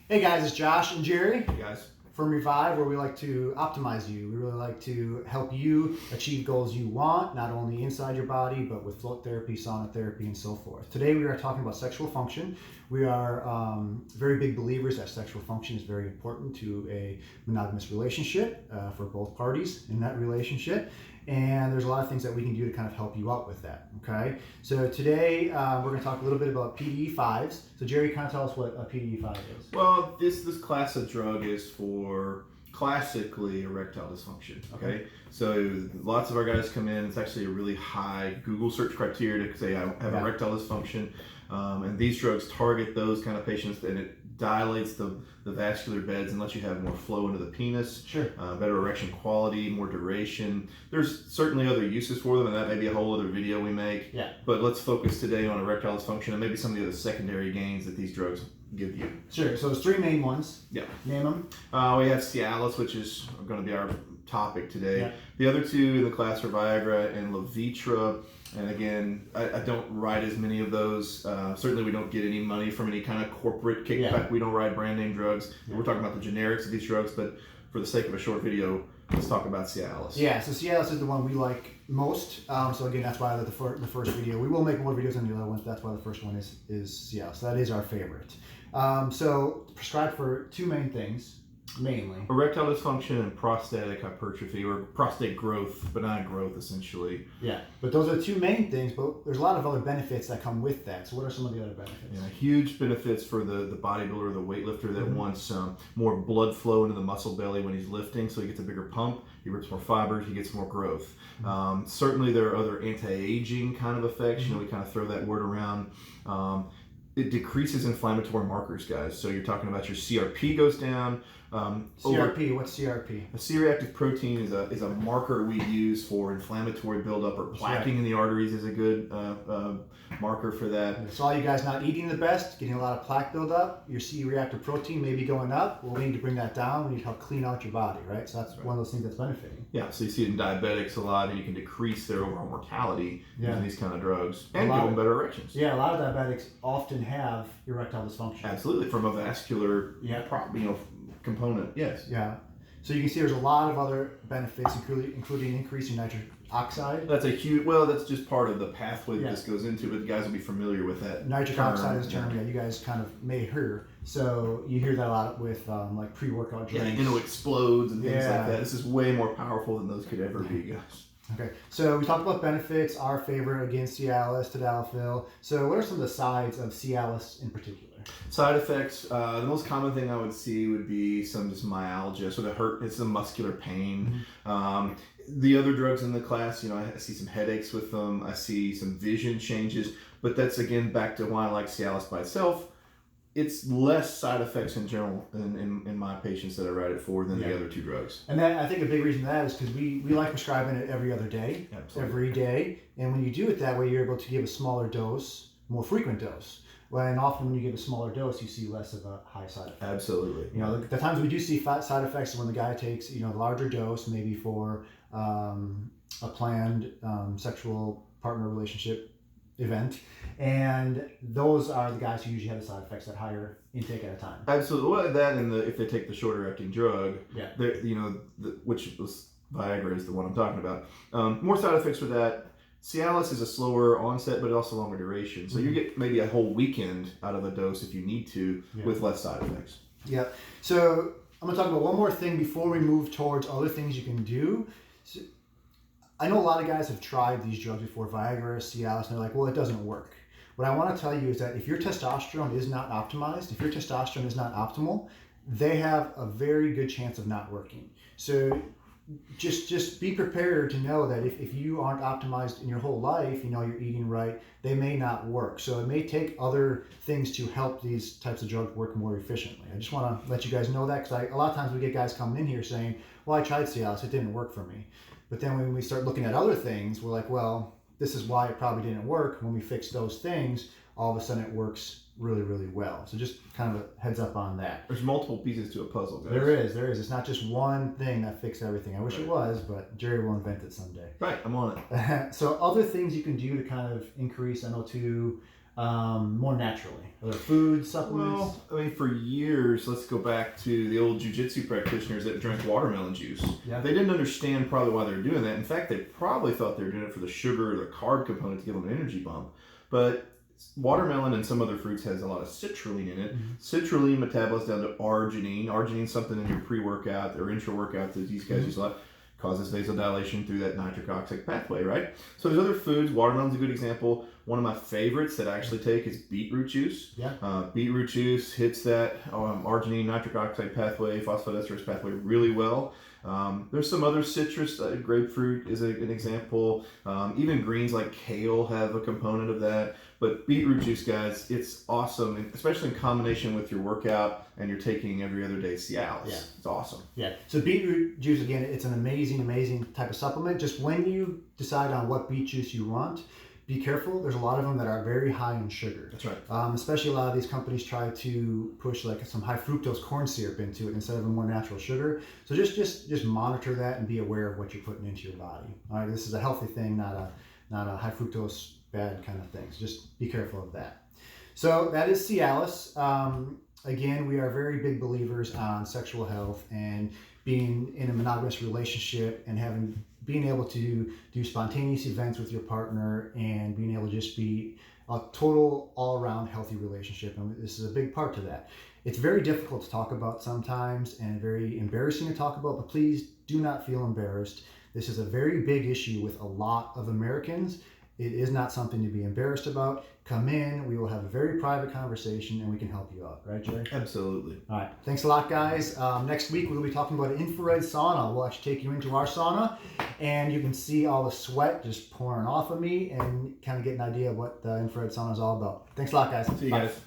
Hey guys, it's Josh and Jerry Hey guys. from Revive, where we like to optimize you. We really like to help you achieve goals you want, not only inside your body, but with float therapy, sauna therapy, and so forth. Today we are talking about sexual function. We are very big believers that sexual function is very important to a monogamous relationship for both parties in that relationship. And there's a lot of things that we can do to kind of help you out with that, okay? So today we're going to talk a little bit about PDE5s. So Jerry, kind of tell us what a PDE5 is. Well, this class of drug is for classically erectile dysfunction. Okay, so lots of our guys come in. It's actually a really high Google search criteria to say I have erectile dysfunction, and these drugs target those kind of patients, and it dilates the vascular beds and lets you have more flow into the penis. Sure. Better erection quality, more duration. There's certainly other uses for them, and that may be a whole other video we make. Yeah. But let's focus today on erectile dysfunction and maybe some of the other secondary gains that these drugs give you. Sure. So there's three main ones. Yeah. Name them. We have Cialis, which is going to be our topic today. Yeah. The other two in the class are Viagra and Levitra. And again, I don't ride as many of those. Certainly we don't get any money from any kind of corporate kickback. Yeah. We don't ride brand name drugs. Yeah. We're talking about the generics of these drugs, but for the sake of a short video, let's talk about Cialis. Yeah, so Cialis is the one we like most. So again, that's why the first video. We will make more videos on the other ones. That's why the first one is Cialis. That is our favorite. So prescribed for two main things, mainly. Erectile dysfunction and prostatic hypertrophy, or prostate growth, benign growth, essentially. Yeah, but those are the two main things, but there's a lot of other benefits that come with that. So what are some of the other benefits? Yeah, huge benefits for the bodybuilder, the weightlifter that wants more blood flow into the muscle belly when he's lifting, so he gets a bigger pump, he rips more fibers, he gets more growth. Certainly there are other anti-aging kind of effects. You know, we kind of throw that word around. It decreases inflammatory markers, guys. So you're talking about your CRP goes down. CRP, what's CRP? A C-reactive protein is a marker we use for inflammatory buildup, or plaquing in the arteries is a good marker for that. So all you guys not eating the best, getting a lot of plaque buildup, your C-reactive protein may be going up. Well, we need to bring that down. We need to help clean out your body, right? So that's one of those things that's benefiting. Yeah, so you see it in diabetics a lot, and you can decrease their overall mortality using these kind of drugs and give them better erections. Yeah, a lot of diabetics often have erectile dysfunction. Absolutely, from a vascular component, yes. Yeah. So you can see there's a lot of other benefits, including increasing nitric oxide. That's a huge, that's just part of the pathway that this goes into, but you guys will be familiar with that. Nitric oxide is a term that you guys kind of may hear. So you hear that a lot with like pre-workout drinks. Yeah, explodes and things like that. This is way more powerful than those could ever be, guys. Okay, so we talked about benefits, our favorite, again, Cialis, tadalafil. So what are some of the sides of Cialis in particular? Side effects, the most common thing I would see would be some just myalgia, so it's some muscular pain. The other drugs in the class, I see some headaches with them, I see some vision changes, but that's again back to why I like Cialis by itself. It's less side effects in general in my patients that I write it for than the other two drugs. And then I think a big reason for that is because we like prescribing it every other day, every day. And when you do it that way, you're able to give a smaller dose, more frequent dose. And often when you give a smaller dose, you see less of a high side effect. Absolutely. The times we do see side effects is when the guy takes, a larger dose, maybe for a planned sexual partner relationship event, and those are the guys who usually have the side effects at higher intake at a time. Absolutely. Well, that and if they take the shorter acting drug, which was Viagra is the one I'm talking about. More side effects with that. Cialis is a slower onset, but also longer duration. So you get maybe a whole weekend out of a dose if you need to, with less side effects. Yeah. So I'm going to talk about one more thing before we move towards other things you can do. So, I know a lot of guys have tried these drugs before, Viagra, Cialis, and they're like, well, it doesn't work. What I want to tell you is that if your testosterone is not optimized, if your testosterone is not optimal, they have a very good chance of not working. So just be prepared to know that if you aren't optimized in your whole life, you're eating right, they may not work. So it may take other things to help these types of drugs work more efficiently. I just want to let you guys know that, because a lot of times we get guys coming in here saying, well, I tried Cialis, it didn't work for me. But then when we start looking at other things, we're like, well, this is why it probably didn't work. When we fix those things, all of a sudden it works really, really well. So just kind of a heads up on that. There's multiple pieces to a puzzle, guys. There is. It's not just one thing that fixes everything. I wish it was, but Jerry will invent it someday. Right, I'm on it. So other things you can do to kind of increase NO2, more naturally? Are there food supplements? Well, I mean, for years, let's go back to the old jiu-jitsu practitioners that drank watermelon juice. Yeah. They didn't understand probably why they were doing that. In fact, they probably thought they were doing it for the sugar or the carb component to give them an energy bump. But watermelon and some other fruits has a lot of citrulline in it. Citrulline metabolizes down to arginine. Arginine is something in your pre-workout or intra-workout that these guys use a lot. Causes vasodilation through that nitric oxide pathway, right? So there's other foods. Watermelon's a good example. One of my favorites that I actually take is beetroot juice. Yeah. Beetroot juice hits that arginine nitric oxide pathway, phosphodiesterase pathway really well. There's some other citrus. Grapefruit is an example. Even greens like kale have a component of that. But beetroot juice, guys, it's awesome, especially in combination with your workout and you're taking every other day Cialis. Yeah. It's awesome. Yeah. So beetroot juice, again, it's an amazing type of supplement. Just when you decide on what beet juice you want, be careful. There's a lot of them that are very high in sugar. That's right. Especially a lot of these companies try to push like some high fructose corn syrup into it instead of a more natural sugar. So just monitor that and be aware of what you're putting into your body. All right, this is a healthy thing, not a high fructose bad kind of thing. So just be careful of that. So that is Cialis. Again, we are very big believers on sexual health and being in a monogamous relationship and being able to do spontaneous events with your partner and being able to just be a total all-around healthy relationship. And this is a big part to that. It's very difficult to talk about sometimes and very embarrassing to talk about, but please do not feel embarrassed. This is a very big issue with a lot of Americans. It is not something to be embarrassed about. Come in, we will have a very private conversation and we can help you out. Right, Jerry? Absolutely. All right. Thanks a lot, guys. Next week, we'll be talking about an infrared sauna. We'll actually take you into our sauna and you can see all the sweat just pouring off of me and kind of get an idea of what the infrared sauna is all about. Thanks a lot, guys. See you guys.